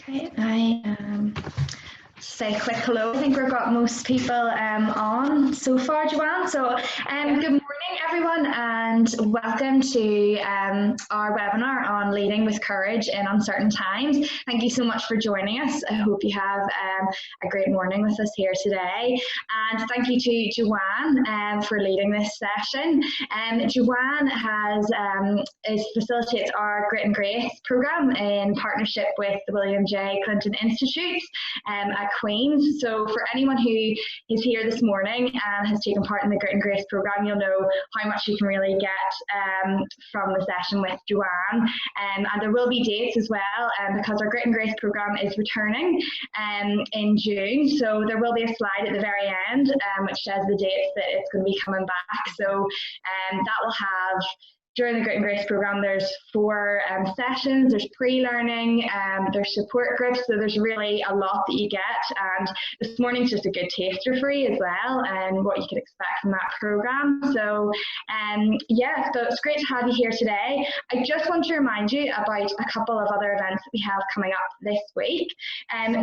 Okay, I say a quick hello. I think we've got most people on so far, Joanne. So good morning, everyone, and welcome to our webinar on leading with courage in uncertain times. Thank you so much for joining us. I hope you have a great morning with us here today. And thank you to Joanne for leading this session. Joanne facilitates our Grit and Grace program in partnership with the William J. Clinton Institute at Queen's. So for anyone who is here this morning and has taken part in the Grit and Grace program, you'll know how much you can really get from the session with Joanne. And there will be dates as well because our Grit and Grace program is returning in June. So there will be a slide at the very end which says the dates that it's going to be coming back. So that will have, during the Grit and Grace program, there's 4 sessions, there's pre-learning, there's support groups, so there's really a lot that you get, and this morning's just a good taster for you as well, and what you can expect from that program. So yeah, so it's great to have you here today. I just want to remind you about a couple of other events that we have coming up this week.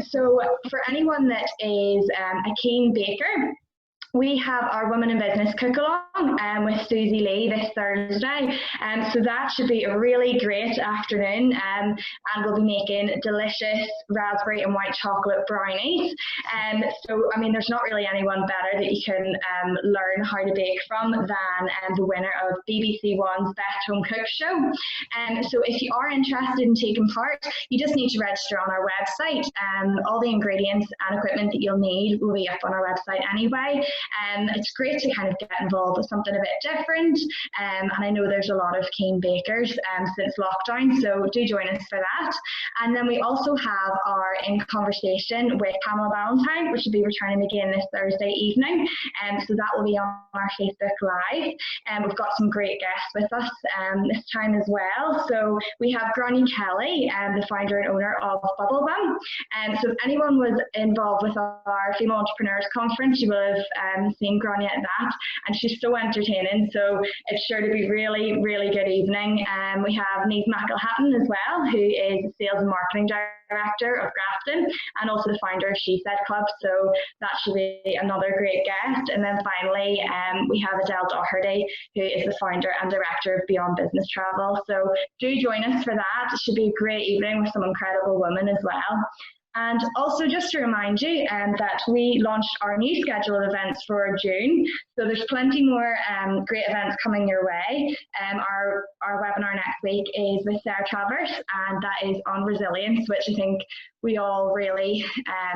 So for anyone that is a keen baker, we have our Women in Business cook-along with Susie Lee this Thursday, so that should be a really great afternoon, and we'll be making delicious raspberry and white chocolate brownies. So I mean, there's not really anyone better that you can learn how to bake from than the winner of BBC One's Best Home Cook Show. So if you are interested in taking part, you just need to register on our website. All the ingredients and equipment that you'll need will be up on our website anyway. It's great to kind of get involved with something a bit different, and I know there's a lot of keen bakers since lockdown, so do join us for that. And then we also have our In Conversation with Pamela Valentine, which will be returning again this Thursday evening, so that will be on our Facebook Live, and we've got some great guests with us this time as well. So we have Granny Kelly, the founder and owner of Bubble Bum, so if anyone was involved with our Female Entrepreneurs Conference, you will have seen Granny at that, and she's so entertaining, so it's sure to be really, really good evening. We have Neve McElhatton as well, who is the Sales and Marketing Director of Grafton and also the founder of She Said Club, so that should be another great guest. And then finally we have Adele Doherty, who is the founder and director of Beyond Business Travel, so do join us for that. It should be a great evening with some incredible women as well. And also just to remind you that we launched our new schedule of events for June. So there's plenty more great events coming your way. Our webinar next week is with Sarah Travers, and that is on resilience, which I think we all really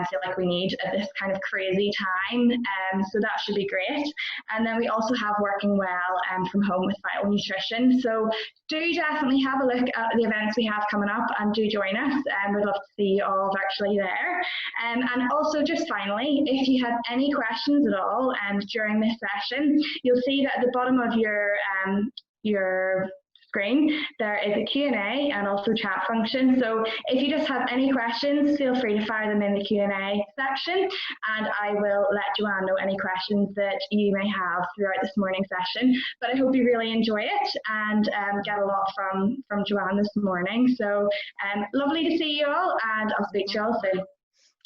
feel like we need at this kind of crazy time. So that should be great. And then we also have Working Well from Home with Vital Nutrition. So do definitely have a look at the events we have coming up and do join us. We'd love to see you all virtually there. And also just finally, if you have any questions at all during this session, you'll see that at the bottom of your screen there is a Q&A and also chat function. So if you just have any questions, feel free to fire them in the Q&A section, and I will let Joanne know any questions that you may have throughout this morning's session. But I hope you really enjoy it and get a lot from Joanne this morning. So lovely to see you all, and I'll speak to you all soon.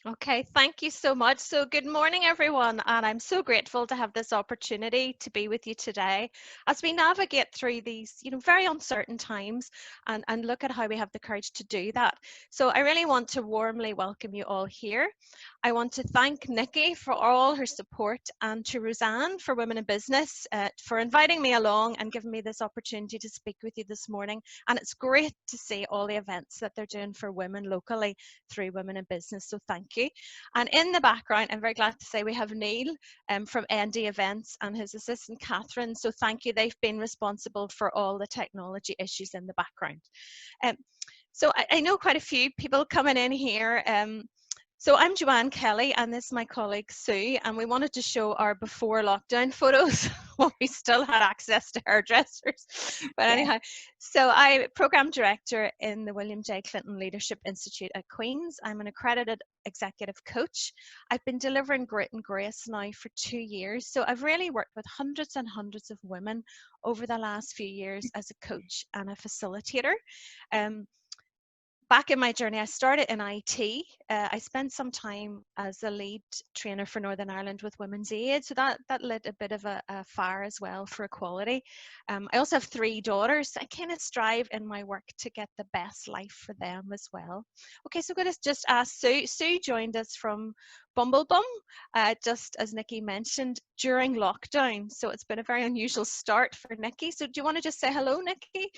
Okay, thank you so much. So good morning, everyone, and I'm so grateful to have this opportunity to be with you today as we navigate through these, very uncertain times and look at how we have the courage to do that. So I really want to warmly welcome you all here. I want to thank Nikki for all her support, and to Roseanne for Women in Business for inviting me along and giving me this opportunity to speak with you this morning. And it's great to see all the events that they're doing for women locally through Women in Business, so thank you. And in the background, I'm very glad to say we have Neil from ND Events and his assistant Catherine, so thank you. They've been responsible for all the technology issues in the background. So I know quite a few people coming in here. So I'm Joanne Kelly, and this is my colleague Sue, and we wanted to show our before lockdown photos when we still had access to hairdressers. But anyhow, so I'm Programme Director in the William J. Clinton Leadership Institute at Queen's. I'm an accredited executive coach. I've been delivering Grit and Grace now for 2 years, so I've really worked with hundreds and hundreds of women over the last few years as a coach and a facilitator. back in my journey, I started in IT. I spent some time as a lead trainer for Northern Ireland with Women's Aid, so that lit a bit of a fire as well for equality. I also have 3 daughters. I kind of strive in my work to get the best life for them as well. Okay, so I'm going to just ask Sue. Sue joined us from Bumblebum, just as Nikki mentioned, during lockdown. So it's been a very unusual start for Nikki. So do you want to just say hello, Nikki?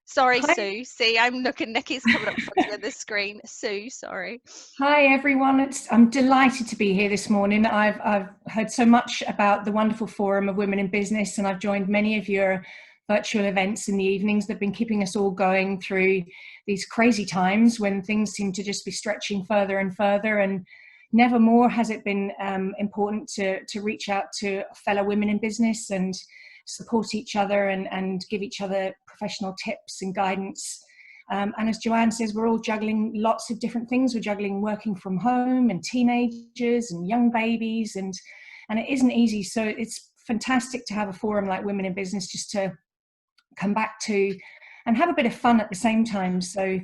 Sorry, Hi. Sue. See, I'm looking, Nikki's coming up front of the screen. Sue, sorry. Hi everyone. I'm delighted to be here this morning. I've heard so much about the wonderful Forum of Women in Business, and I've joined many of your virtual events in the evenings that have been keeping us all going through these crazy times when things seem to just be stretching further and further. And never more has it been important to reach out to fellow women in business and support each other and give each other professional tips and guidance. And as Joanne says, we're all juggling lots of different things. We're juggling working from home and teenagers and young babies, and it isn't easy. So it's fantastic to have a forum like Women in Business just to come back to and have a bit of fun at the same time. So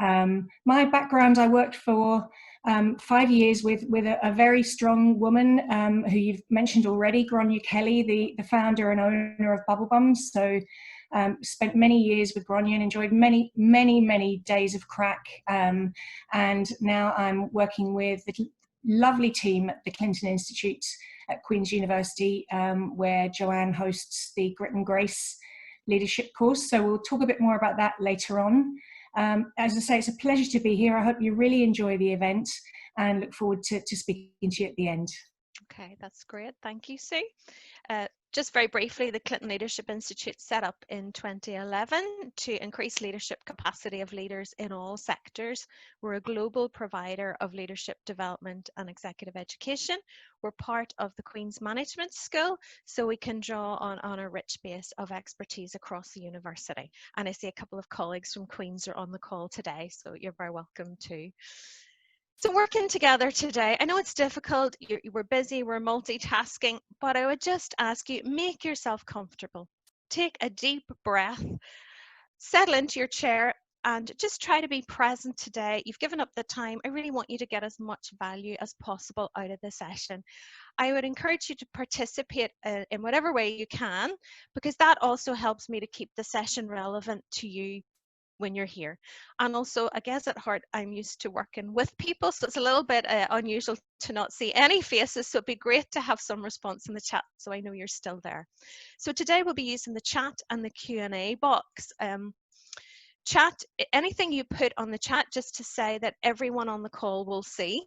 my background, I worked for 5 years with a very strong woman who you've mentioned already, Gráinne Kelly, the founder and owner of Bubblebum. So spent many years with Gráinne and enjoyed many days of crack. And now I'm working with the lovely team at the Clinton Institute at Queen's University, where Joanne hosts the Grit and Grace leadership course. So we'll talk a bit more about that later on. As I say, it's a pleasure to be here. I hope you really enjoy the event and look forward to speaking to you at the end. Okay, that's great. Thank you, Sue. Just very briefly, the Clinton Leadership Institute set up in 2011 to increase leadership capacity of leaders in all sectors. We're a global provider of leadership development and executive education. We're part of the Queen's Management School, so we can draw on a rich base of expertise across the university. And I see a couple of colleagues from Queen's are on the call today, so you're very welcome too. So working together today, I know it's difficult, we're busy, we're multitasking, but I would just ask you, make yourself comfortable. Take a deep breath, settle into your chair, and just try to be present today. You've given up the time. I really want you to get as much value as possible out of the session. I would encourage you to participate in whatever way you can, because that also helps me to keep the session relevant to you when you're here. And also, I guess at heart, I'm used to working with people, so it's a little bit unusual to not see any faces, so it'd be great to have some response in the chat so I know you're still there. So today we'll be using the chat and the Q&A box. Chat, anything you put on the chat, just to say that everyone on the call will see.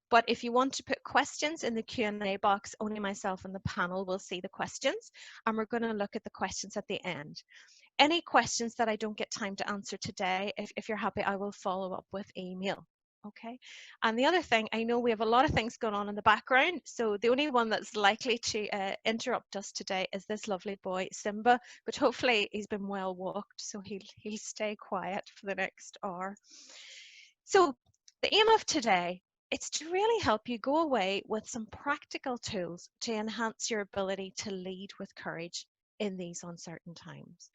But if you want to put questions in the Q&A box, only myself and the panel will see the questions, and we're going to look at the questions at the end. Any questions that I don't get time to answer today, if you're happy, I will follow up with email. Okay. And the other thing, I know we have a lot of things going on in the background, so the only one that's likely to interrupt us today is this lovely boy, Simba, but hopefully he's been well walked, so he'll stay quiet for the next hour. So the aim of today, it's to really help you go away with some practical tools to enhance your ability to lead with courage in these uncertain times.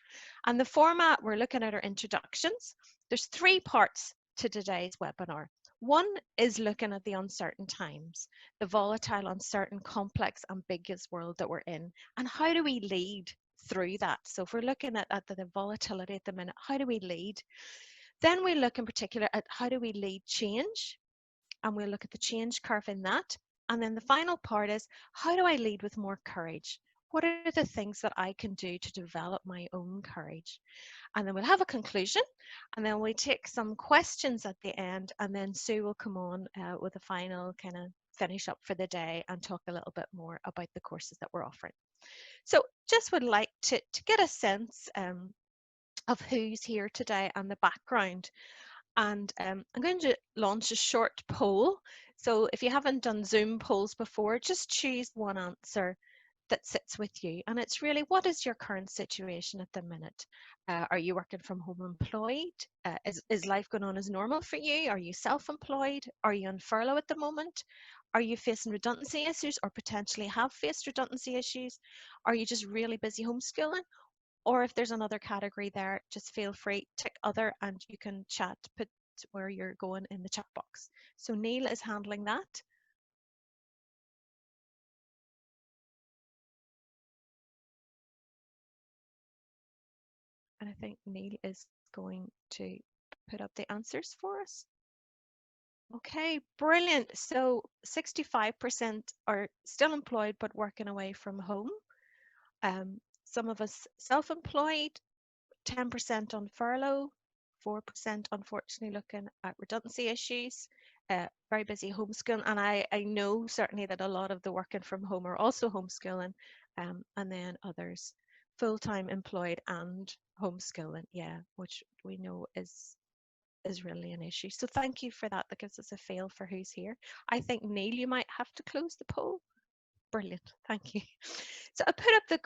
And the format, we're looking at our introductions. There's 3 parts to today's webinar. One is looking at the uncertain times, the volatile, uncertain, complex, ambiguous world that we're in, and how do we lead through that? So if we're looking at the volatility at the minute, how do we lead? Then we look in particular at how do we lead change, and we'll look at the change curve in that. And then the final part is, how do I lead with more courage? What are the things that I can do to develop my own courage? And then we'll have a conclusion, and then we'll take some questions at the end, and then Sue will come on with a final kind of finish up for the day and talk a little bit more about the courses that we're offering. So just would like to get a sense of who's here today and the background. And I'm going to launch a short poll. So if you haven't done Zoom polls before, just choose one answer that sits with you. And it's really, what is your current situation at the minute? Are you working from home employed? Is life going on as normal for you? Are you self-employed? Are you on furlough at the moment? Are you facing redundancy issues or potentially have faced redundancy issues? Are you just really busy homeschooling? or if there's another category there, just feel free, tick other, and you can chat, put where you're going in the chat box. So Neil is handling that. And I think Neil is going to put up the answers for us. Okay, brilliant. So 65% are still employed but working away from home. Some of us self-employed, 10% on furlough, 4% unfortunately looking at redundancy issues, very busy homeschooling. And I know certainly that a lot of the working from home are also homeschooling, and then others full-time employed and homeschooling, yeah, which we know is really an issue. So thank you for that. That gives us a feel for who's here. I think Neil, you might have to close the poll. Brilliant, thank you. So I put up the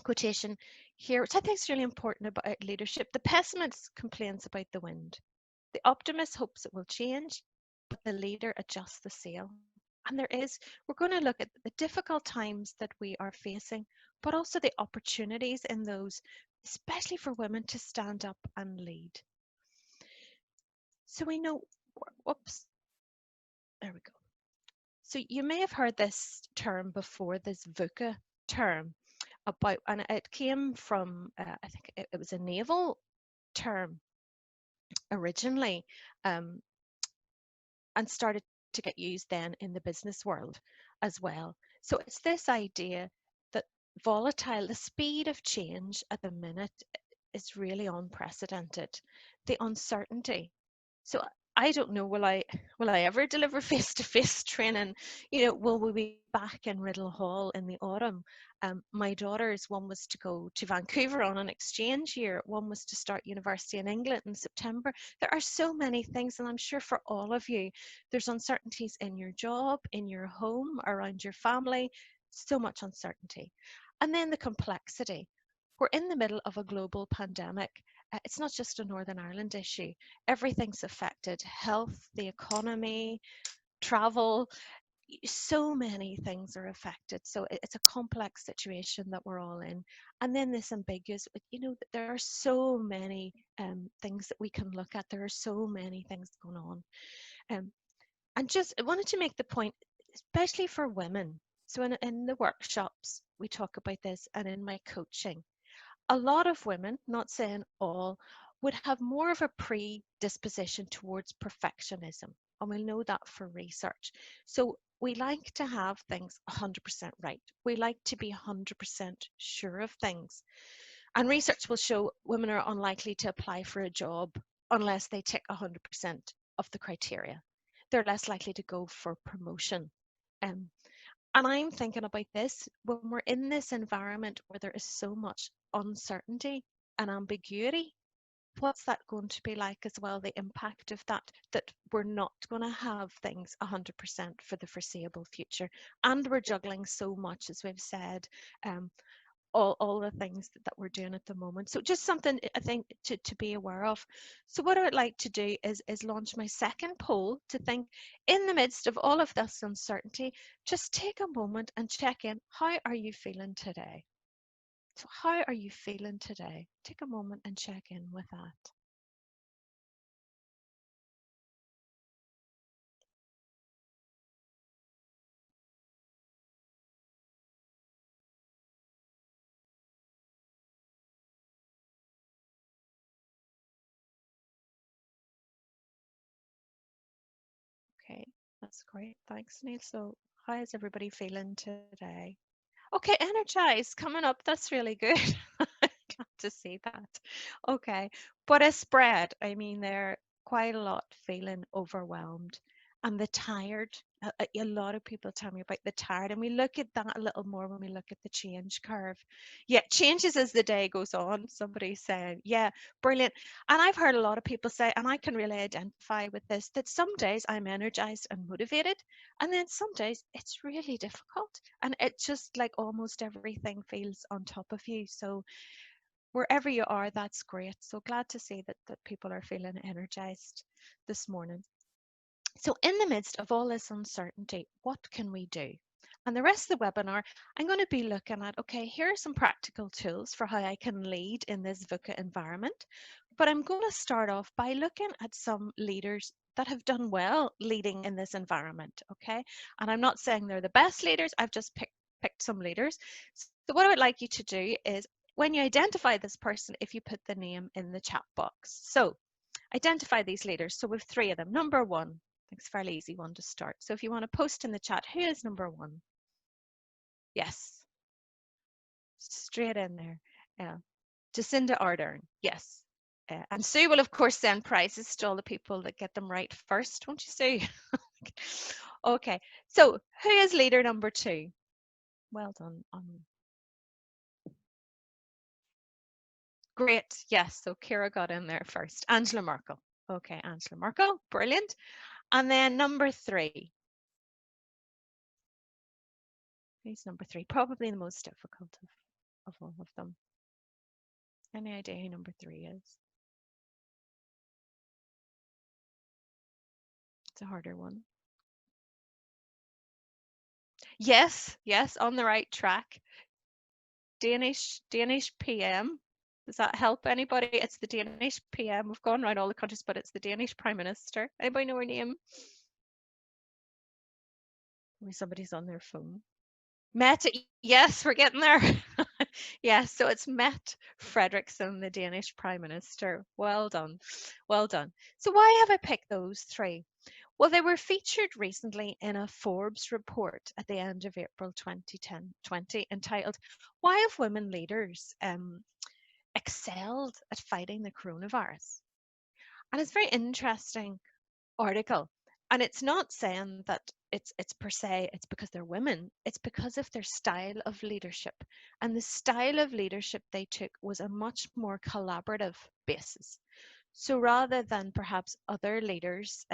quotation here, which I think is really important about leadership. The pessimist complains about the wind. The optimist hopes it will change, but the leader adjusts the sail. And we're going to look at the difficult times that we are facing, but also the opportunities in those, especially for women, to stand up and lead. So we know, whoops, there we go. So you may have heard this term before, this VUCA term, about, and it came from, I think it was a naval term originally, and started to get used then in the business world as well. So it's this idea that the speed of change at the minute is really unprecedented. The uncertainty. So I don't know, will I ever deliver face-to-face training? You know, will we be back in Riddle Hall in the autumn? My daughters, one was to go to Vancouver on an exchange year, one was to start university in England in September. There are so many things, and I'm sure for all of you, there's uncertainties in your job, in your home, around your family, so much uncertainty. And then the complexity. We're in the middle of a global pandemic. It's not just a Northern Ireland issue. Everything's affected. Health, the economy, travel, so many things are affected. So it's a complex situation that we're all in. And then this ambiguous, you know, there are so many things that we can look at. There are so many things going on. And just I wanted to make the point, especially for women. So in the workshops, we talk about this, and in my coaching, a lot of women, not saying all, would have more of a predisposition towards perfectionism. And we'll know that for research. So we like to have things 100% right. We like to be 100% sure of things. And research will show women are unlikely to apply for a job unless they tick 100% of the criteria. They're less likely to go for promotion. And I'm thinking about this when we're in this environment where there is so much uncertainty and ambiguity. What's that going to be like as well? The impact of that we're not going to have things 100% for the foreseeable future. And we're juggling so much, as we've said, all the things that we're doing at the moment. So just something I think to be aware of. So what I would like to do is launch my second poll to think, in the midst of all of this uncertainty, just take a moment and check in. How are you feeling today? So how are you feeling today? Take a moment and check in with that. Okay, that's great. Thanks, Neil. So how is everybody feeling today? Okay, energized coming up. That's really good. Glad to see that. Okay, but a spread. I mean, they're quite a lot feeling overwhelmed, and the tired. A lot of people tell me about the tired, and we look at that a little more when we look at the change curve. Yeah, changes as the day goes on. Somebody said, yeah, brilliant. And I've heard a lot of people say, and I can really identify with this, that some days I'm energized and motivated, and then some days it's really difficult, and it's just like almost everything feels on top of you. So wherever you are, that's great. So glad to see that people are feeling energized this morning. So in the midst of all this uncertainty, what can we do? And the rest of the webinar, I'm going to be looking at, okay, here are some practical tools for how I can lead in this VUCA environment. But I'm going to start off by looking at some leaders that have done well leading in this environment, okay? And I'm not saying they're the best leaders, I've just picked some leaders. So what I would like you to do is, when you identify this person, if you put the name in the chat box. So identify these leaders. So we've 3 of them. Number 1, I think it's a fairly easy one to start. So if you want to post in the chat, who is number 1? Yes, straight in there. Jacinda Ardern, yes. And Sue will, of course, send prizes to all the people that get them right first, won't you, Sue? Okay, so who is leader number 2? Well done. Great, yes, so Kira got in there first. Angela Merkel. Okay, Angela Merkel, brilliant. And then number 3. Who's number 3? Probably the most difficult of all of them. Any idea who number 3 is? It's a harder one. Yes, on the right track. Danish PM. Does that help anybody? It's the Danish PM. We've gone around all the countries, but it's the Danish Prime Minister. Anybody know her name? Maybe somebody's on their phone. Mette, yes, we're getting there. Yes, so it's Mette Frederiksen, the Danish Prime Minister. Well done, well done. So why have I picked those 3? Well, they were featured recently in a Forbes report at the end of April 2020 entitled, Why Have Women Leaders Excelled at Fighting the Coronavirus? And it's a very interesting article. And it's not saying that it's per se, it's because they're women. It's because of their style of leadership. And the style of leadership they took was a much more collaborative basis. So rather than perhaps other leaders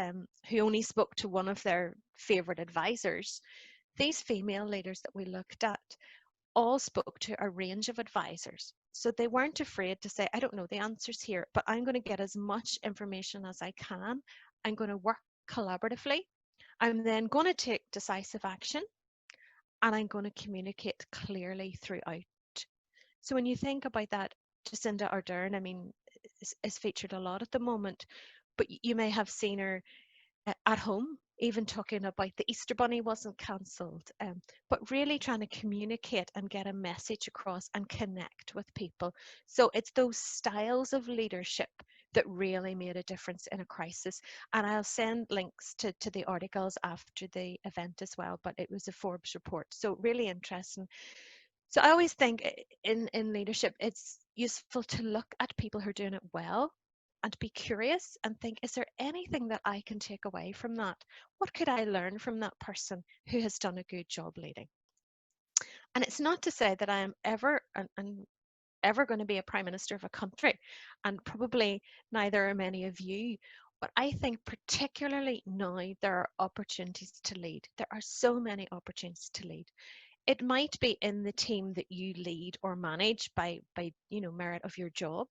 who only spoke to one of their favorite advisors, these female leaders that we looked at all spoke to a range of advisors. So they weren't afraid to say, I don't know the answers here, but I'm going to get as much information as I can. I'm going to work collaboratively. I'm then going to take decisive action, and I'm going to communicate clearly throughout. So when you think about that, Jacinda Ardern, I mean, is featured a lot at the moment, but you may have seen her at home, even talking about the Easter Bunny wasn't cancelled, but really trying to communicate and get a message across and connect with people. So it's those styles of leadership that really made a difference in a crisis. And I'll send links to the articles after the event as well, but it was a Forbes report. So really interesting. So I always think in leadership, it's useful to look at people who are doing it well and be curious and think, is there anything that I can take away from that? What could I learn from that person who has done a good job leading? And it's not to say that I am ever going to be a prime minister of a country, and probably neither are many of you. But I think particularly now there are opportunities to lead. There are so many opportunities to lead. It might be in the team that you lead or manage by merit of your job.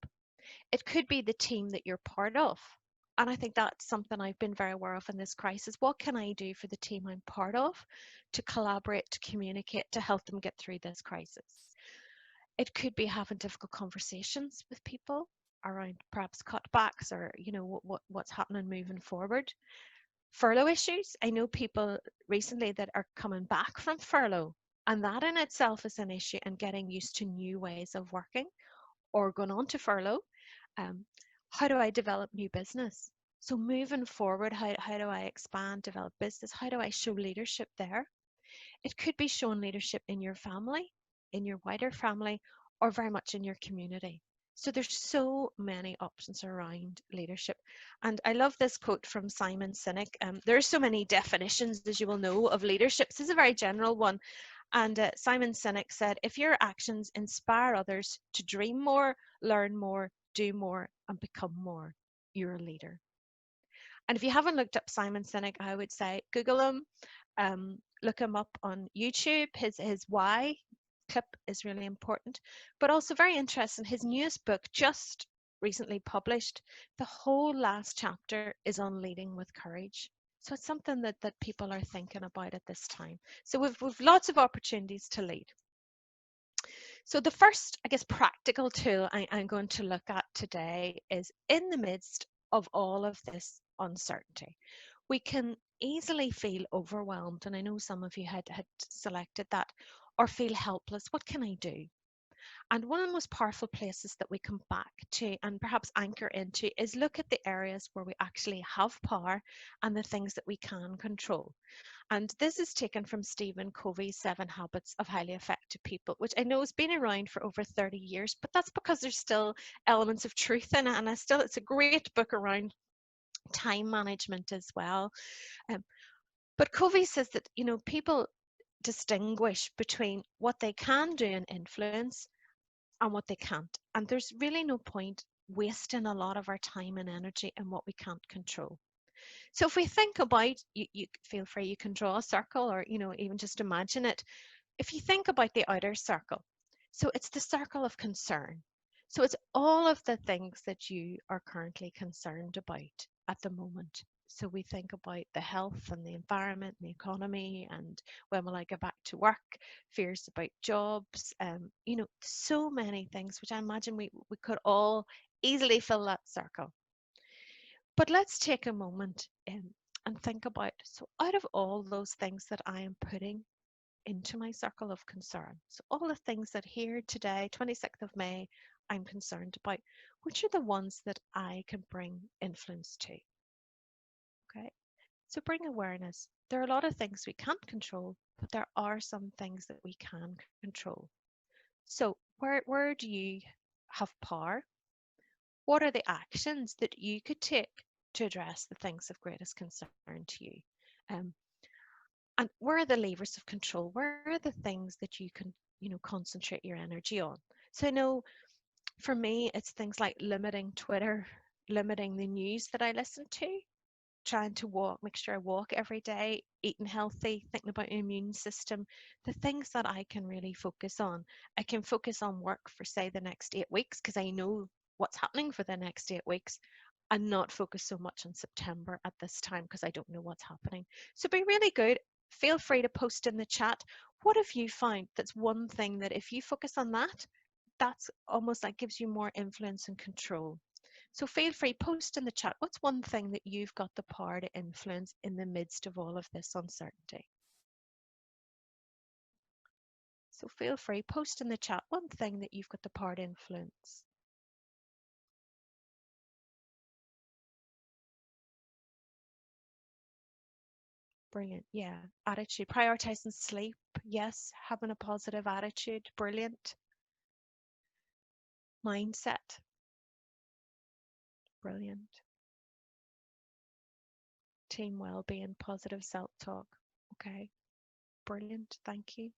It could be the team that you're part of. And I think that's something I've been very aware of in this crisis. What can I do for the team I'm part of to collaborate, to communicate, to help them get through this crisis? It could be having difficult conversations with people around perhaps cutbacks or, what's happening moving forward. Furlough issues. I know people recently that are coming back from furlough, and that in itself is an issue, and getting used to new ways of working or going on to furlough. How do I develop new business? So moving forward, how do I expand, develop business? How do I show leadership there? It could be showing leadership in your family, in your wider family, or very much in your community. So there's so many options around leadership. And I love this quote from Simon Sinek. There are so many definitions, as you will know, of leadership. This is a very general one. And Simon Sinek said, if your actions inspire others to dream more, learn more, do more, and become more, you're a leader. And if you haven't looked up Simon Sinek, I would say Google him, look him up on YouTube. His why clip is really important, but also very interesting. His newest book, just recently published, the whole last chapter is on leading with courage. So it's something that people are thinking about at this time. So we've lots of opportunities to lead. So the first, I guess, practical tool I'm going to look at today is in the midst of all of this uncertainty. We can easily feel overwhelmed, and I know some of you had selected that, or feel helpless. What can I do? And one of the most powerful places that we come back to and perhaps anchor into is look at the areas where we actually have power and the things that we can control. And this is taken from Stephen Covey's 7 Habits of Highly Effective People, which I know has been around for over 30 years, but that's because there's still elements of truth in it. And it's a great book around time management as well. But Covey says that, people distinguish between what they can do and influence and what they can't. And there's really no point wasting a lot of our time and energy in what we can't control. So if we think about, you feel free, you can draw a circle or, even just imagine it. If you think about the outer circle, so it's the circle of concern. So it's all of the things that you are currently concerned about at the moment. So we think about the health and the environment and the economy and when will I go back to work, fears about jobs, so many things, which I imagine we could all easily fill that circle. But let's take a moment and think about, so out of all those things that I am putting into my circle of concern, so all the things that here today, 26th of May, I'm concerned about, which are the ones that I can bring influence to? Okay, so bring awareness. There are a lot of things we can't control, but there are some things that we can control. So where do you have power? What are the actions that you could take to address the things of greatest concern to you? And where are the levers of control? Where are the things that you can, concentrate your energy on? So I know for me, it's things like limiting Twitter, limiting the news that I listen to, trying to make sure I walk every day, eating healthy, thinking about your immune system, the things that I can really focus on. I can focus on work for, say, the next 8 weeks because I know what's happening for the next 8 weeks, and not focus so much on September at this time because I don't know what's happening. So be really good. Feel free to post in the chat. What have you found that's one thing that if you focus on that, that's almost like gives you more influence and control? So feel free, post in the chat. What's one thing that you've got the power to influence in the midst of all of this uncertainty? So feel free, post in the chat one thing that you've got the power to influence. Brilliant. Yeah. Attitude. Prioritizing sleep. Yes. Having a positive attitude. Brilliant. Mindset. Brilliant. Team well-being. Positive self-talk. Okay. Brilliant. Thank you.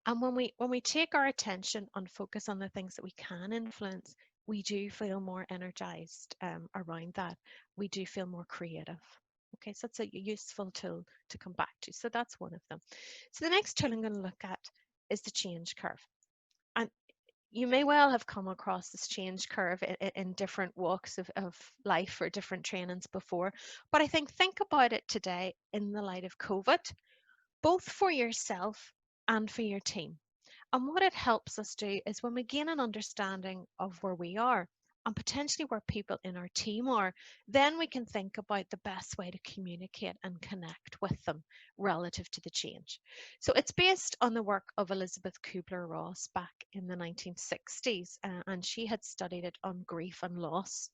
And when we take our attention and focus on the things that we can influence, we do feel more energized around that. We do feel more creative. Okay, so that's a useful tool to come back to. So that's one of them. So the next tool I'm going to look at is the change curve. And you may well have come across this change curve in different walks of life or different trainings before. But I think about it today in the light of COVID, both for yourself and for your team. And what it helps us do is when we gain an understanding of where we are and potentially where people in our team are, then we can think about the best way to communicate and connect with them relative to the change. So it's based on the work of Elizabeth Kubler-Ross back in the 1960s, and she had studied it on grief and loss.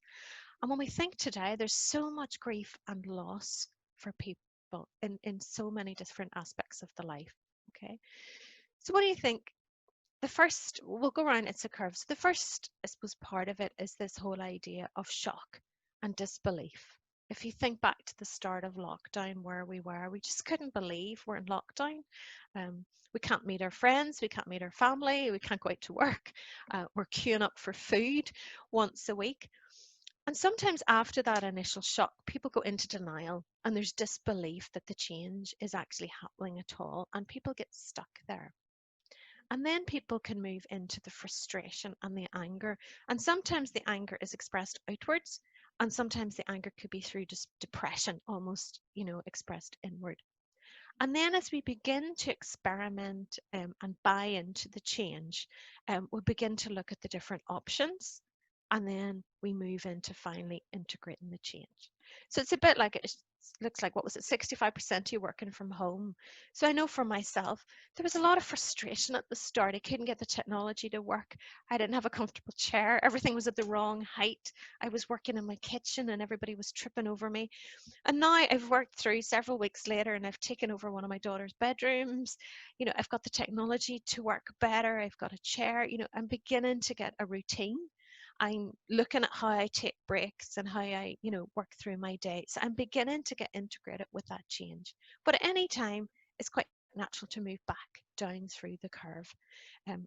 And when we think today, there's so much grief and loss for people in so many different aspects of the life. Okay, so what do you think? The first, we'll go around, it's a curve. So the first, I suppose, part of it is this whole idea of shock and disbelief. If you think back to the start of lockdown where we were, we just couldn't believe we're in lockdown. We can't meet our friends, we can't meet our family, we can't go out to work. We're queuing up for food once a week. And sometimes after that initial shock, people go into denial and there's disbelief that the change is actually happening at all, and people get stuck there. And then people can move into the frustration and the anger. And sometimes the anger is expressed outwards And sometimes the anger could be through just depression, almost, expressed inward. And then as we begin to experiment and buy into the change, we begin to look at the different options, and then we move into finally integrating the change. So it's a bit like it looks like, what was it, 65% you working from home. So I know for myself, there was a lot of frustration at the start. I couldn't get the technology to work. I didn't have a comfortable chair. Everything was at the wrong height. I was working in my kitchen and everybody was tripping over me. And now I've worked through several weeks later and I've taken over one of my daughter's bedrooms. I've got the technology to work better. I've got a chair. I'm beginning to get a routine. I'm looking at how I take breaks and how I, work through my day. So I'm beginning to get integrated with that change. But at any time, it's quite natural to move back down through the curve. A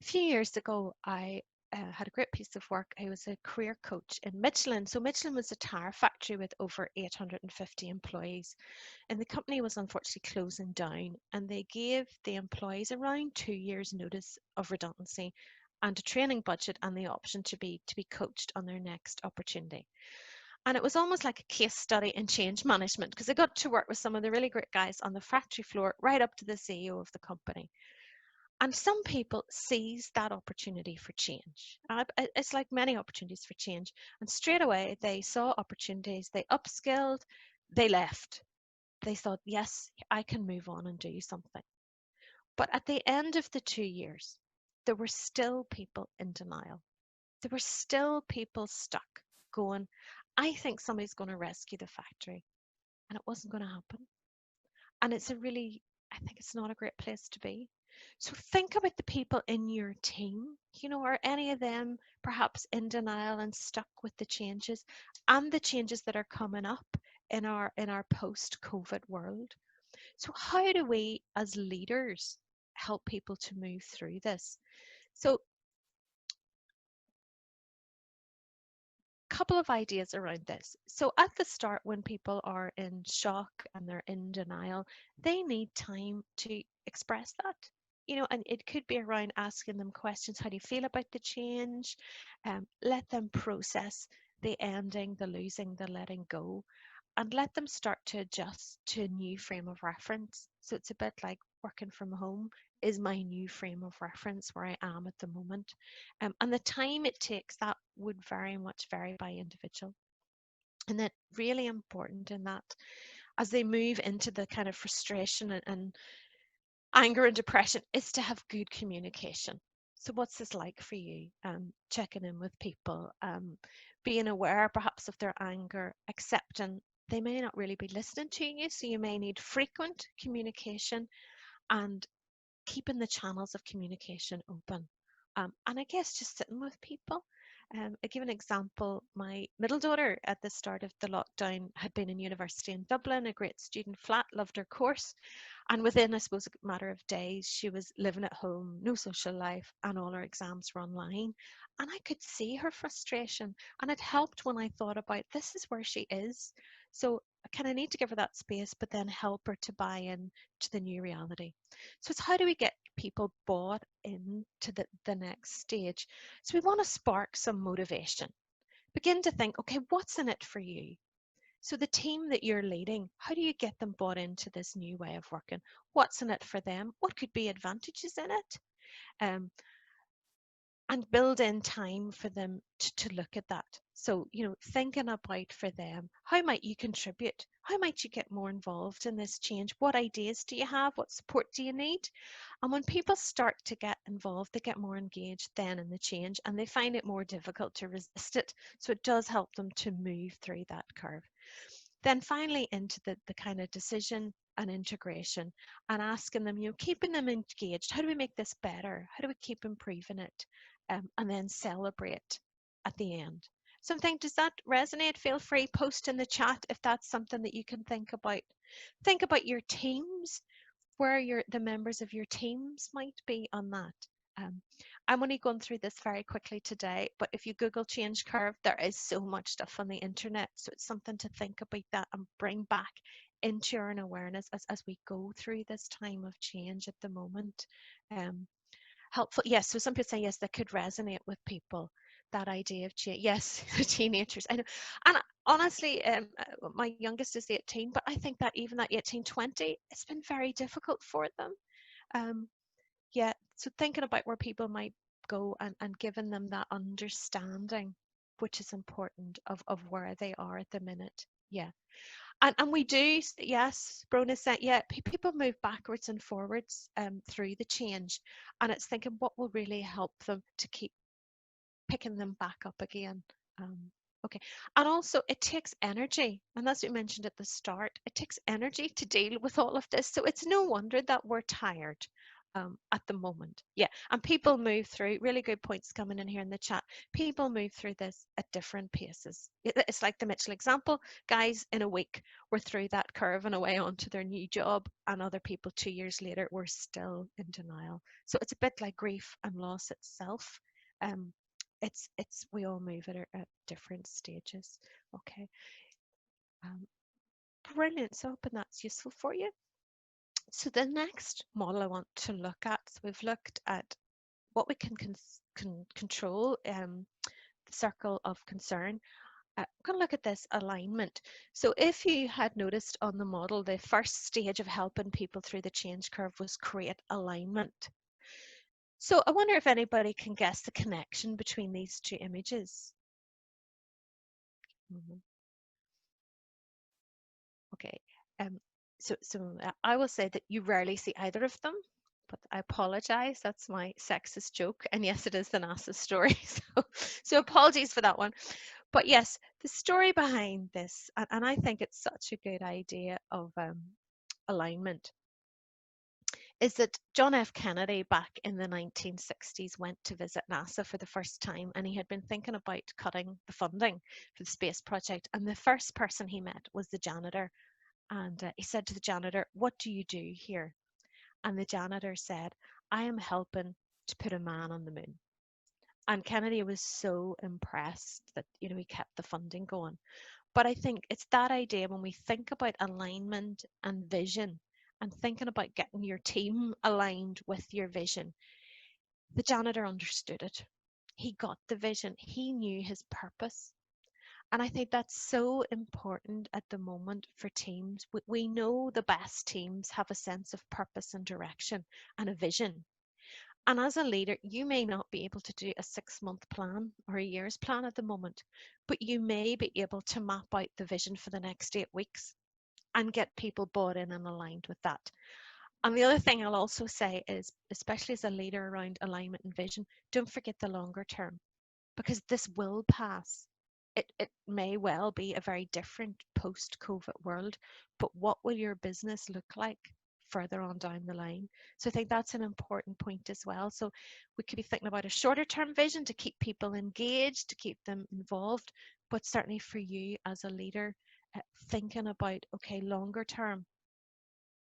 few years ago, I had a great piece of work. I was a career coach in Michelin. So Michelin was a tire factory with over 850 employees. And the company was unfortunately closing down. And they gave the employees around 2 years' notice of redundancy and a training budget and the option to be coached on their next opportunity. And it was almost like a case study in change management, because I got to work with some of the really great guys on the factory floor, right up to the CEO of the company. And some people seize that opportunity for change. It's like many opportunities for change. And straight away, they saw opportunities, they upskilled, they left. They thought, yes, I can move on and do something. But at the end of the 2 years, there were still people in denial. There were still people stuck going, I think somebody's going to rescue the factory. And it wasn't going to happen. And I think it's not a great place to be. So think about the people in your team. Are any of them perhaps in denial and stuck with the changes and the changes that are coming up in our post-COVID world? So how do we as leaders help people to move through this? So couple of ideas around this. So at the start, when people are in shock and they're in denial, they need time to express that. And it could be around asking them questions. How do you feel about the change? Let them process the ending, the losing, the letting go, and let them start to adjust to a new frame of reference. So it's a bit like working from home is my new frame of reference where I am at the moment. And the time it takes, that would very much vary by individual. And that really important in that as they move into the kind of frustration and anger and depression is to have good communication. So what's this like for you? Checking in with people, being aware perhaps of their anger, accepting they may not really be listening to you, so you may need frequent communication and keeping the channels of communication open. And I guess just sitting with people. I give an example. My middle daughter at the start of the lockdown had been in university in Dublin, a great student, flat, loved her course. And within, I suppose, a matter of days, she was living at home, no social life, and all her exams were online. And I could see her frustration. And it helped when I thought about this is where she is. So I kind of need to give her that space, but then help her to buy in to the new reality. So it's how do we get people bought into the next stage? So we want to spark some motivation. Begin to think, okay, what's in it for you? So the team that you're leading, how do you get them bought into this new way of working? What's in it for them? What could be advantages in it? And build in time for them to look at that. So, thinking about for them, how might you contribute? How might you get more involved in this change? What ideas do you have? What support do you need? And when people start to get involved, they get more engaged then in the change and they find it more difficult to resist it. So it does help them to move through that curve. Then finally into the kind of decision and integration and asking them, keeping them engaged. How do we make this better? How do we keep improving it? And then celebrate at the end. Something, does that resonate? Feel free, post in the chat if that's something that you can think about. Think about your teams, where the members of your teams might be on that. I'm only going through this very quickly today, but if you Google change curve, there is so much stuff on the internet. So it's something to think about that and bring back into your own awareness as we go through this time of change at the moment. Helpful, yes. So some people say, yes, that could resonate with people. that idea of change. Yes, the teenagers. I know, and honestly, my youngest is 18, but I think that even that 18, 20, it's been very difficult for them. Yeah, so thinking about where people might go and giving them that understanding, which is important of where they are at the minute. Yeah. And we do, yes, Brona said, yeah, people move backwards and forwards through the change. And it's thinking what will really help them to keep picking them back up again. Okay. And also it takes energy. And as we mentioned at the start, it takes energy to deal with all of this. So it's no wonder that we're tired at the moment. Yeah. And people move through, really good points coming in here in the chat. People move through this at different paces. It's like the Mitchell example. Guys in a week were through that curve and away onto their new job. And other people 2 years later were still in denial. So it's a bit like grief and loss itself. It's we all move at different stages. Okay, brilliant. So hoping that's useful for you. So the next model I want to look at, so we've looked at what we can control, the circle of concern. I'm going to look at this alignment. So if you had noticed on the model, the first stage of helping people through the change curve was create alignment. So I wonder if anybody can guess the connection between these two images. Okay, so I will say that you rarely see either of them, but I apologize. That's my sexist joke. And yes, it is the NASA story. So apologies for that one. But yes, the story behind this, and I think it's such a good idea of alignment, is that John F. Kennedy back in the 1960s went to visit NASA for the first time, and he had been thinking about cutting the funding for the space project. And the first person he met was the janitor. And he said to the janitor, "What do you do here?" And the janitor said, "I am helping to put a man on the moon." And Kennedy was so impressed that, you know, he kept the funding going. But I think it's that idea when we think about alignment and vision and thinking about getting your team aligned with your vision. The janitor understood it. He got the vision. He knew his purpose. And I think that's so important at the moment for teams. We know the best teams have a sense of purpose and direction and a vision. And as a leader, you may not be able to do a 6-month plan or a year's plan at the moment, but you may be able to map out the vision for the next 8 weeks and get people bought in and aligned with that. And the other thing I'll also say is, especially as a leader around alignment and vision, don't forget the longer term, because this will pass. It may well be a very different post-COVID world, but what will your business look like further on down the line? So I think that's an important point as well. So we could be thinking about a shorter term vision to keep people engaged, to keep them involved, but certainly for you as a leader, thinking about, okay, longer term,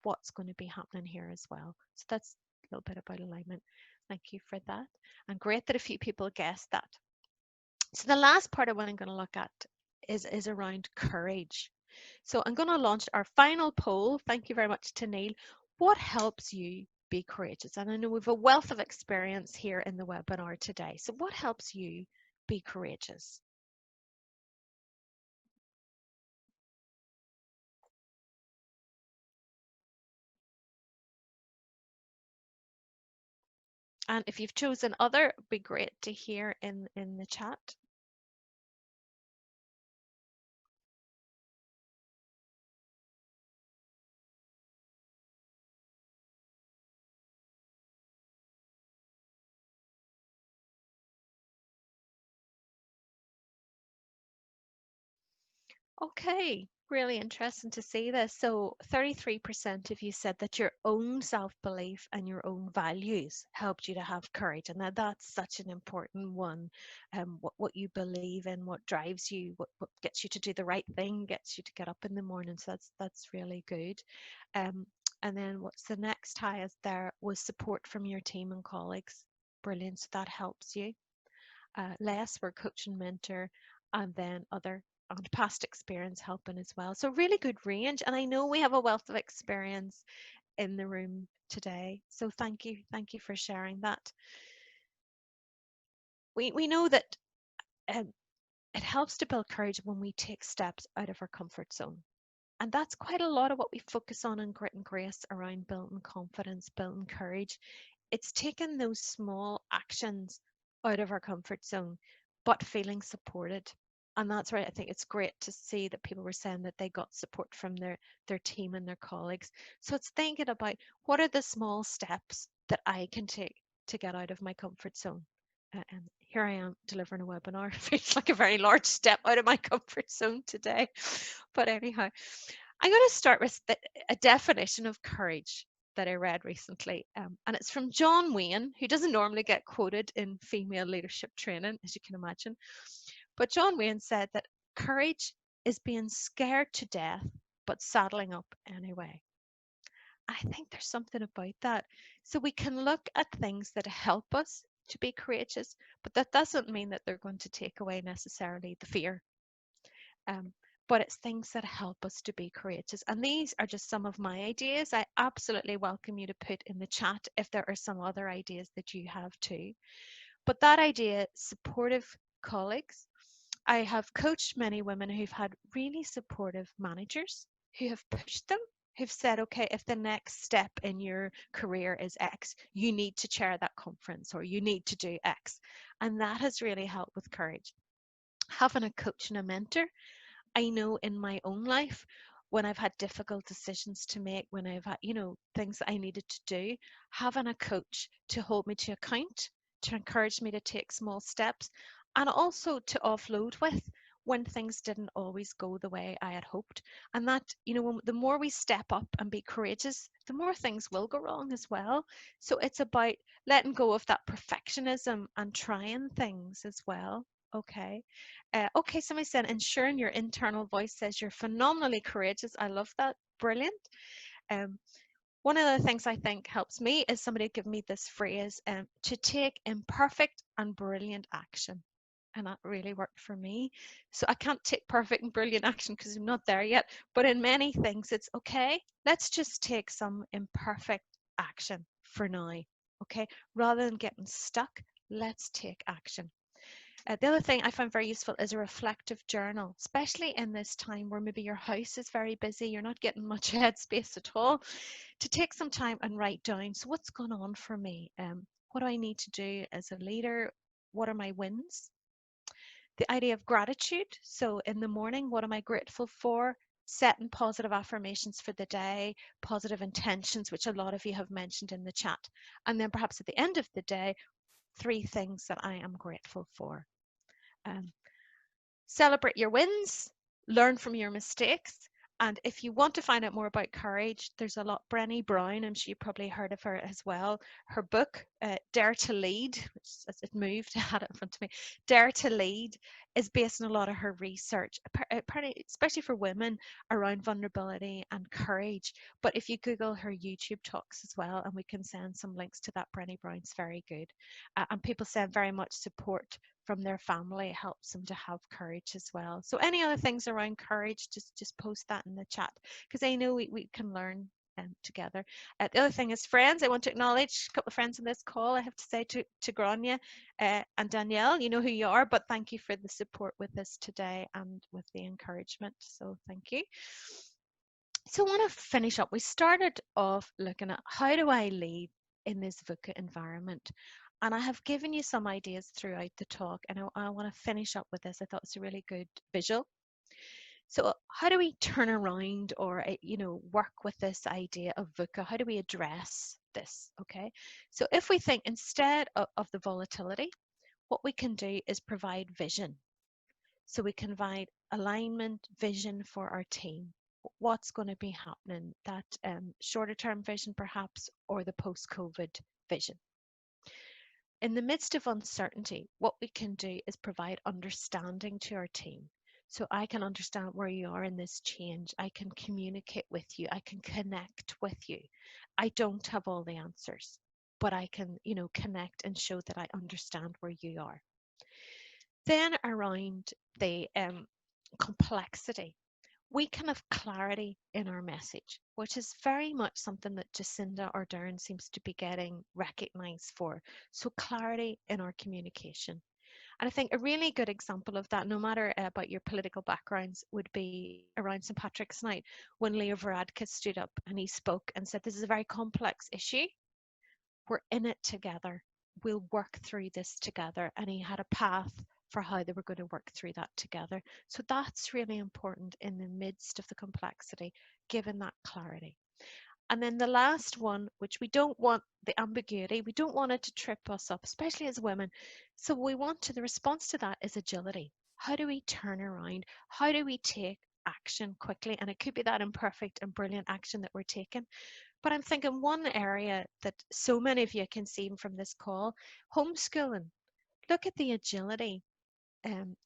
what's going to be happening here as well. So that's a little bit about alignment. Thank you for that. And great that a few people guessed that. So the last part of what I'm going to look at is around courage. So I'm going to launch our final poll. Thank you very much to Neil. What helps you be courageous? And I know we have a wealth of experience here in the webinar today. So what helps you be courageous? And if you've chosen other, it'd be great to hear in the chat. Okay, really interesting to see this. So 33% of you said that your own self-belief and your own values helped you to have courage. And that's such an important one. What you believe in, what drives you, what gets you to do the right thing, gets you to get up in the morning. So that's really good. And then what's the next highest there was support from your team and colleagues. Brilliant. So that helps you. Less were coach and mentor, and then other and past experience helping as well. So really good range. And I know we have a wealth of experience in the room today. So thank you for sharing that. We know that it helps to build courage when we take steps out of our comfort zone. And that's quite a lot of what we focus on in Grit and Grace around building confidence, building courage. It's taking those small actions out of our comfort zone, but feeling supported. And that's why I think it's great to see that people were saying that they got support from their team and their colleagues. So it's thinking about what are the small steps that I can take to get out of my comfort zone. And here I am delivering a webinar. It feels like a very large step out of my comfort zone today. But anyhow, I'm going to start with a definition of courage that I read recently. And it's from John Wayne, who doesn't normally get quoted in female leadership training, as you can imagine. But John Wayne said that courage is being scared to death, but saddling up anyway. I think there's something about that. So we can look at things that help us to be courageous, but that doesn't mean that they're going to take away necessarily the fear. But it's things that help us to be courageous. And these are just some of my ideas. I absolutely welcome you to put in the chat if there are some other ideas that you have too. But that idea, supportive colleagues. I have coached many women who've had really supportive managers who have pushed them, who've said, okay, if the next step in your career is X, you need to chair that conference or you need to do X. And that has really helped with courage. Having a coach and a mentor, I know in my own life, when I've had difficult decisions to make, when I've had, things that I needed to do, having a coach to hold me to account, to encourage me to take small steps, and also to offload with when things didn't always go the way I had hoped. And that, the more we step up and be courageous, the more things will go wrong as well. So it's about letting go of that perfectionism and trying things as well. Okay. Okay, somebody said ensuring your internal voice says you're phenomenally courageous. I love that. Brilliant. One of the things I think helps me is somebody give me this phrase, to take imperfect and brilliant action. And that really worked for me. So I can't take perfect and brilliant action because I'm not there yet. But in many things, it's okay. Let's just take some imperfect action for now. Okay. Rather than getting stuck, let's take action. The other thing I find very useful is a reflective journal, especially in this time where maybe your house is very busy, you're not getting much headspace at all, to take some time and write down, so what's going on for me? What do I need to do as a leader? What are my wins? The idea of gratitude. So in the morning, what am I grateful for? Setting positive affirmations for the day, positive intentions, which a lot of you have mentioned in the chat. And then perhaps at the end of the day, 3 things that I am grateful for. Celebrate your wins, learn from your mistakes. And if you want to find out more about courage, there's a lot. Brené Brown, I'm sure you probably heard of her as well. Her book, Dare to Lead, which as it moved, I had it in front of me. Dare to Lead is based on a lot of her research, especially for women, around vulnerability and courage. But if you Google her YouTube talks as well, and we can send some links to that, Brené Brown's very good. And people send very much support from their family. It helps them to have courage as well. So any other things around courage, just post that in the chat, because I know we can learn together. The other thing is friends. I want to acknowledge a couple of friends in this call. I have to say to Grania and Danielle, you know who you are, but thank you for the support with this today and with the encouragement. So thank you. So I want to finish up. We started off looking at how do I lead in this VUCA environment? And I have given you some ideas throughout the talk, and I want to finish up with this. I thought it's a really good visual. So how do we turn around or, work with this idea of VUCA? How do we address this? Okay, so if we think instead of the volatility, what we can do is provide vision. So we can provide alignment, vision for our team. What's going to be happening, that shorter term vision perhaps, or the post-COVID vision. In the midst of uncertainty, what we can do is provide understanding to our team. So I can understand where you are in this change. I can communicate with you. I can connect with you. I don't have all the answers, but I can, connect and show that I understand where you are. Then around the complexity, we can have clarity in our message, which is very much something that Jacinda Ardern seems to be getting recognised for. So clarity in our communication. And I think a really good example of that, no matter about your political backgrounds, would be around St. Patrick's Night, when Leo Varadkar stood up and he spoke and said, this is a very complex issue. We're in it together. We'll work through this together. And he had a path for how they were going to work through that together. So that's really important in the midst of the complexity, given that clarity. And then the last one, which we don't want the ambiguity, we don't want it to trip us up, especially as women. So the response to that is agility. How do we turn around? How do we take action quickly? And it could be that imperfect and brilliant action that we're taking. But I'm thinking one area that so many of you can see from this call, homeschooling. Look at the agility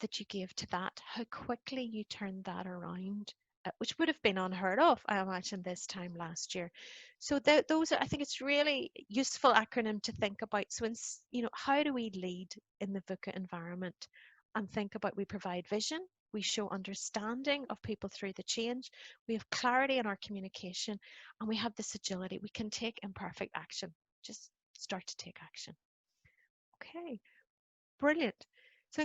that you gave to that, how quickly you turned that around, which would have been unheard of, I imagine, this time last year. So those are, I think it's really useful acronym to think about. So, how do we lead in the VUCA environment? And think about, we provide vision, we show understanding of people through the change, we have clarity in our communication, and we have this agility. We can take imperfect action. Just start to take action. Okay, brilliant. So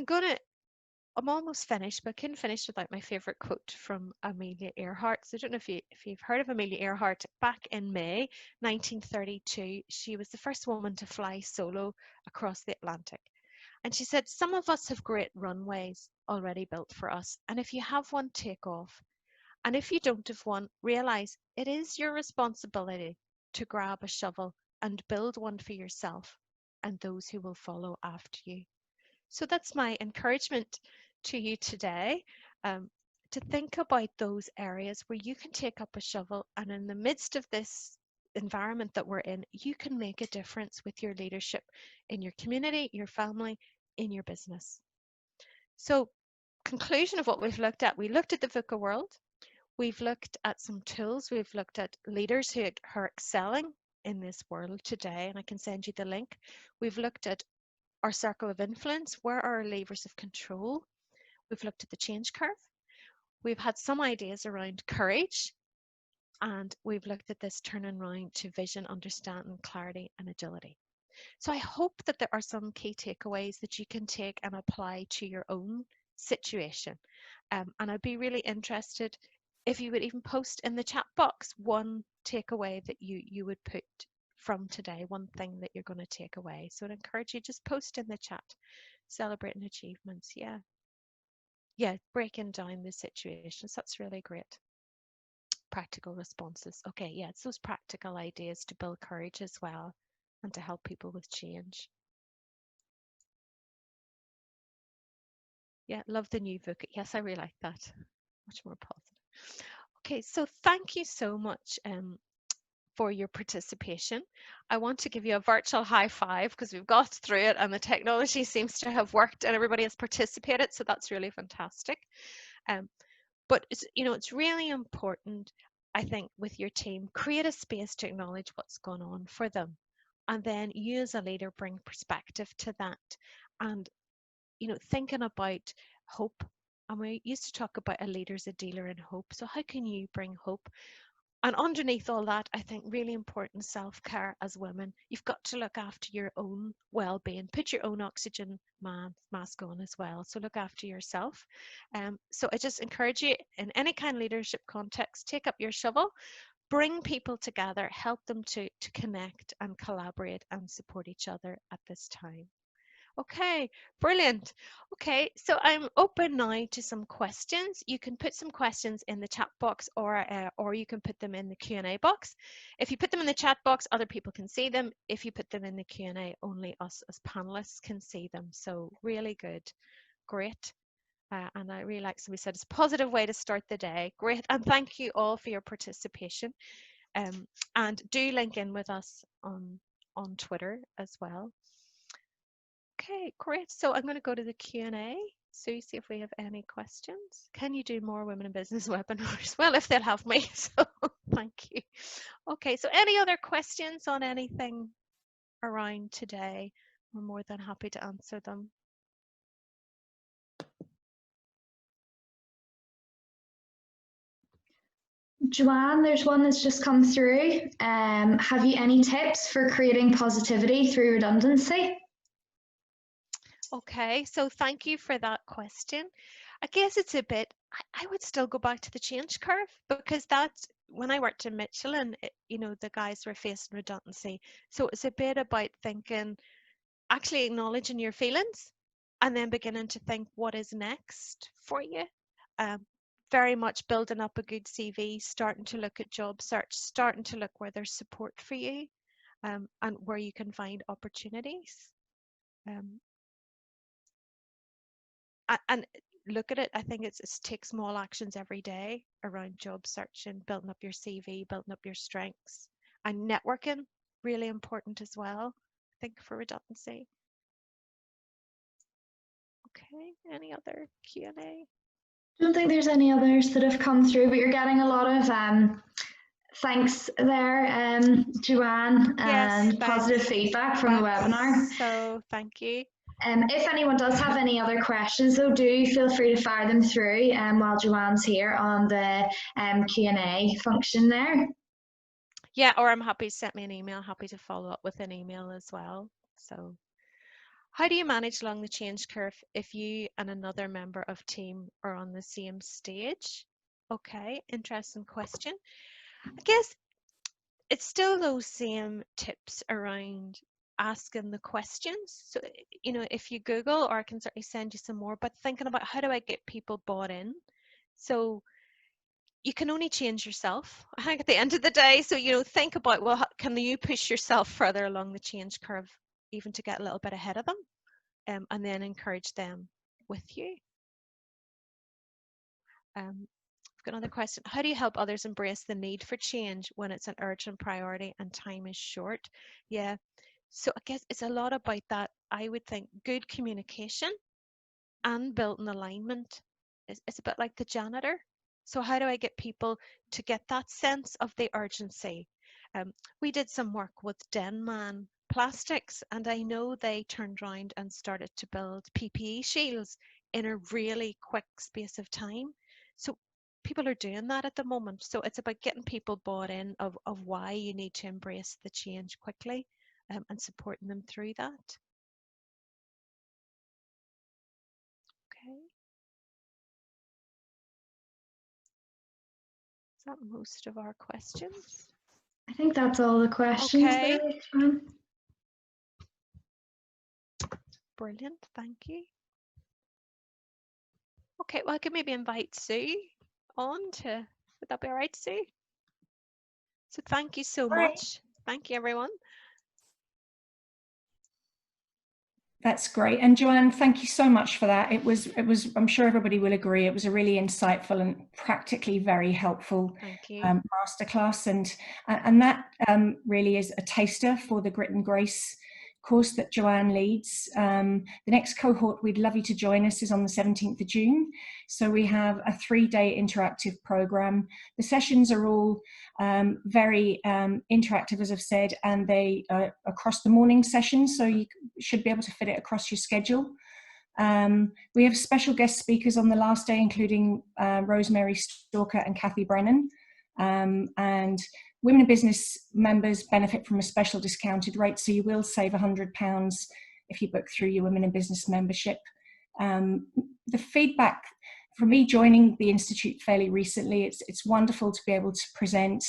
I'm almost finished, but I couldn't finish without my favorite quote from Amelia Earhart. So I don't know if you've heard of Amelia Earhart. Back in May 1932, she was the first woman to fly solo across the Atlantic. And she said, some of us have great runways already built for us. And if you have one, take off. And if you don't have one, realize it is your responsibility to grab a shovel and build one for yourself and those who will follow after you. So that's my encouragement to you today, to think about those areas where you can take up a shovel, and in the midst of this environment that we're in, you can make a difference with your leadership in your community, your family, in your business. So, conclusion of what we've looked at, we looked at the VUCA world, we've looked at some tools, we've looked at leaders who are excelling in this world today, and I can send you the link. We've looked at our circle of influence, where are our levers of control? We've looked at the change curve. We've had some ideas around courage, and we've looked at this turning around to vision, understanding, clarity, and agility. So I hope that there are some key takeaways that you can take and apply to your own situation. And I'd be really interested if you would even post in the chat box one takeaway that you would put from today, one thing that you're going to take away. So I'd encourage you, just post in the chat, celebrating achievements. Yeah, breaking down the situations. That's really great. Practical responses. Okay, yeah, it's those practical ideas to build courage as well and to help people with change. Yeah, love the new book. Yes, I really like that. Much more positive. Okay, so thank you so much for your participation. I want to give you a virtual high five because we've got through it and the technology seems to have worked and everybody has participated, so that's really fantastic. But it's really important, I think, with your team, create a space to acknowledge what's gone on for them, and then you as a leader bring perspective to that, and thinking about hope. And we used to talk about a leader's a dealer in hope. So how can you bring hope? And underneath all that, I think really important self-care as women. You've got to look after your own well-being. Put your own oxygen mask on as well. So look after yourself. So I just encourage you, in any kind of leadership context, take up your shovel, bring people together, help them to connect and collaborate and support each other at this time. Okay, brilliant. Okay, so I'm open now to some questions. You can put some questions in the chat box, or you can put them in the Q&A box. If you put them in the chat box, other people can see them. If you put them in the Q&A, only us as panelists can see them. So really good, great. And I really like, somebody said, it's a positive way to start the day. Great, and thank you all for your participation. And do link in with us on Twitter as well. Okay, great. So I'm going to go to the Q&A. So you see if we have any questions. Can you do more women in business webinars? Well, if they'll have me, so thank you. Okay, so any other questions on anything around today? We're more than happy to answer them. Joanne, there's one that's just come through. Have you any tips for creating positivity through redundancy? Okay, so thank you for that question. I guess it's a bit, I would still go back to the change curve, because that's when I worked in Michelin, the guys were facing redundancy. So it's a bit about thinking, actually acknowledging your feelings, and then beginning to think what is next for you. Um, Very much building up a good CV, starting to look at job search, starting to look where there's support for you, and where you can find opportunities. Um, and look at it, I think it's take small actions every day around job searching, building up your CV, building up your strengths, and networking, really important as well, I think, for redundancy. Okay, any other Q&A? I don't think there's any others that have come through, but you're getting a lot of thanks there, Joanne, and positive feedback from the webinar. So thank you. If anyone does have any other questions, though, do feel free to fire them through while Joanne's here on the Q&A function there. Yeah, or I'm happy to send me an email, happy to follow up with an email as well. So how do you manage along the change curve if you and another member of team are on the same stage? Okay, interesting question. I guess it's still those same tips around asking the questions. So, if you Google, or I can certainly send you some more, but thinking about how do I get people bought in? So you can only change yourself, I think, at the end of the day. So, think about, well, how can you push yourself further along the change curve, even to get a little bit ahead of them, and then encourage them with you. I've got another question. How do you help others embrace the need for change when it's an urgent priority and time is short? Yeah, so I guess it's a lot about that. I would think good communication and building alignment. It's a bit like the janitor. So how do I get people to get that sense of the urgency? We did some work with Denman Plastics, and I know they turned around and started to build PPE shields in a really quick space of time. So people are doing that at the moment. So it's about getting people bought in of why you need to embrace the change quickly, and supporting them through that. Okay. Is that most of our questions? I think that's all the questions. Okay. There. Brilliant, thank you. Okay, well, I could maybe invite Sue on to, would that be all right, Sue? So thank you so much. Thank you, everyone. That's great. And Joanne, thank you so much for that. It was, I'm sure everybody will agree, it was a really insightful and practically very helpful masterclass. And that really is a taster for the Grit and Grace course that Joanne leads. The next cohort we'd love you to join us is on the 17th of June. So we have a 3-day interactive program. The sessions are all very interactive, as I've said, and they are across the morning sessions, so you should be able to fit it across your schedule. We have special guest speakers on the last day, including Rosemary Stalker and Kathy Brennan. And Women in Business members benefit from a special discounted rate, so you will save £100 if you book through your Women in Business membership. The feedback from me joining the Institute fairly recently, it's wonderful to be able to present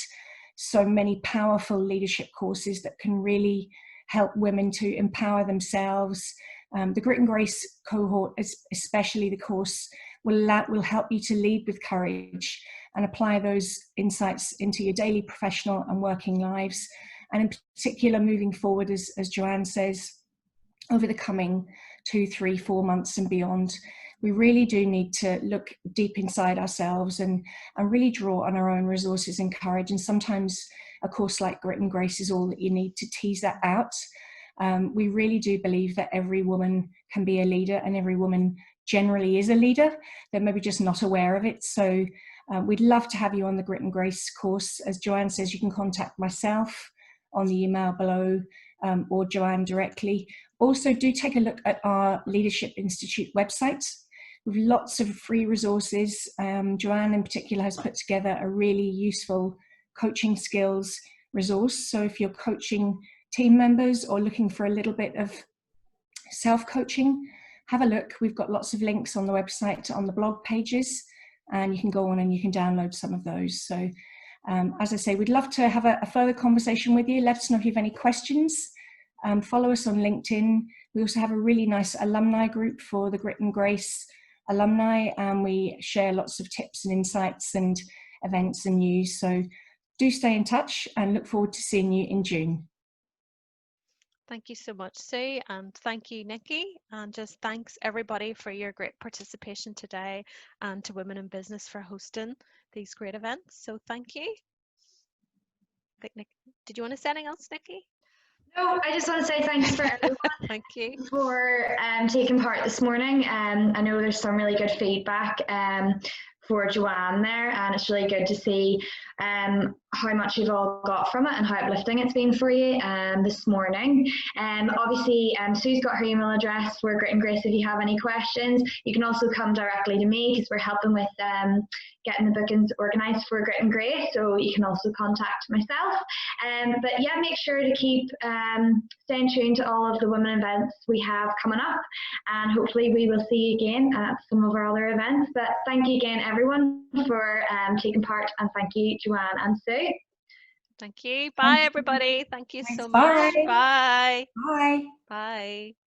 so many powerful leadership courses that can really help women to empower themselves. The Grit and Grace cohort, especially the course, will help you to lead with courage and apply those insights into your daily professional and working lives. And in particular, moving forward, as Joanne says, over the coming 2, 3, 4 months and beyond, we really do need to look deep inside ourselves and really draw on our own resources and courage. And sometimes a course like Grit and Grace is all that you need to tease that out. We really do believe that every woman can be a leader, and every woman generally is a leader. They're maybe just not aware of it. So we'd love to have you on the Grit and Grace course. As Joanne says, you can contact myself on the email below, or Joanne directly. Also, do take a look at our Leadership Institute website. With lots of free resources. Joanne in particular has put together a really useful coaching skills resource. So if you're coaching team members or looking for a little bit of self-coaching, have a look. We've got lots of links on the website, on the blog pages, and you can go on and you can download some of those. So as I say, we'd love to have a further conversation with you. Let us know if you have any questions. Follow us on LinkedIn. We also have a really nice alumni group for the Grit and Grace alumni, and we share lots of tips and insights and events and news. So do stay in touch and look forward to seeing you in June. Thank you so much, Sue, and thank you, Nikki, and just thanks everybody for your great participation today, and to Women in Business for hosting these great events. So thank you. Did you want to say anything else, Nikki? No, I just want to say thanks for everyone. Thank you for taking part this morning. I know there's some really good feedback for Joanne there, and it's really good to see how much you've all got from it and how uplifting it's been for you this morning. Obviously, Sue's got her email address for Grit and Grace if you have any questions. You can also come directly to me because we're helping with getting the bookings organised for Grit and Grace, so you can also contact myself. But yeah, make sure to keep staying tuned to all of the women events we have coming up, and hopefully we will see you again at some of our other events. But thank you again, everyone, for taking part, and thank you, Joanne and Sue. Thank you. Bye, everybody. Thank you so much. Bye. Bye. Bye. Bye.